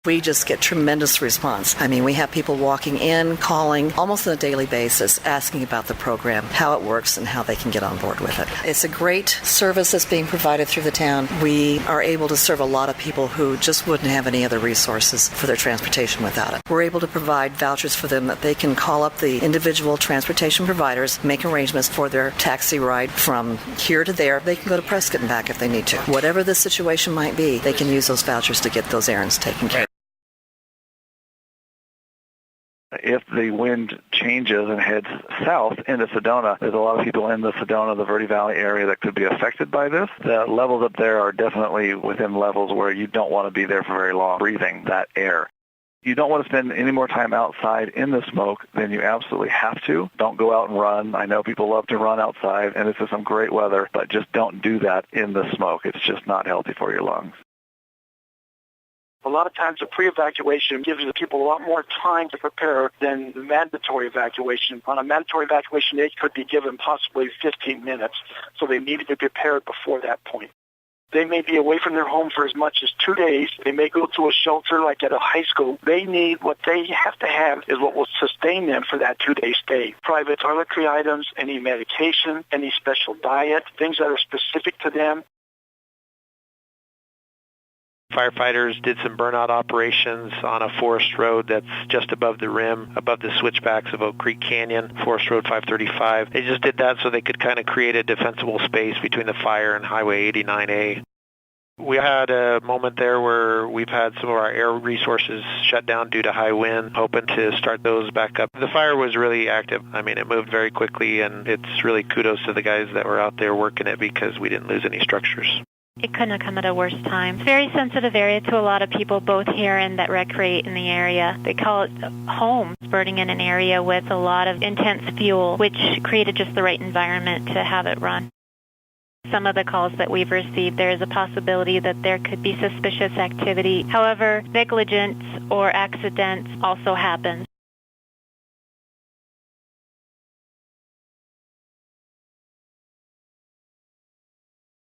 We just get tremendous response. I mean, we have people walking in, calling almost on a daily basis, asking about the program, how it works, and how they can get on board with it. It's a great service that's being provided through the town. We are able to serve a lot of people who just wouldn't have any other resources for their transportation without it. We're able to provide vouchers for them that they can call up the individual transportation providers, make arrangements for their taxi ride from here to there. They can go to Prescott and back if they need to. Whatever the situation might be, they can use those vouchers to get those errands taken care of. If the wind changes and heads south into Sedona, there's a lot of people in the Sedona, the Verde Valley area that could be affected by this. The levels up there are definitely within levels where you don't want to be there for very long breathing that air. You don't want to spend any more time outside in the smoke than you absolutely have to. Don't go out and run. I know people love to run outside, and this is some great weather, but just don't do that in the smoke. It's just not healthy for your lungs. A lot of times the pre-evacuation gives the people a lot more time to prepare than the mandatory evacuation. On a mandatory evacuation, they could be given possibly 15 minutes, so they need to be prepared before that point. They may be away from their home for as much as 2 days. They may go to a shelter like at a high school. They need what they have to have is what will sustain them for that 2-day stay. Private toiletry items, any medication, any special diet, things that are specific to them. Firefighters did some burnout operations on a forest road that's just above the rim, above the switchbacks of Oak Creek Canyon, Forest Road 535. They just did that so they could kind of create a defensible space between the fire and Highway 89A. We had a moment there where we've had some of our air resources shut down due to high wind, hoping to start those back up. The fire was really active. I mean, it moved very quickly, and it's really kudos to the guys that were out there working it because we didn't lose any structures. It couldn't have come at a worse time. It's a very sensitive area to a lot of people, both here and that recreate in the area. They call it home. It's burning in an area with a lot of intense fuel, which created just the right environment to have it run. Some of the calls that we've received, there is a possibility that there could be suspicious activity. However, negligence or accidents also happens.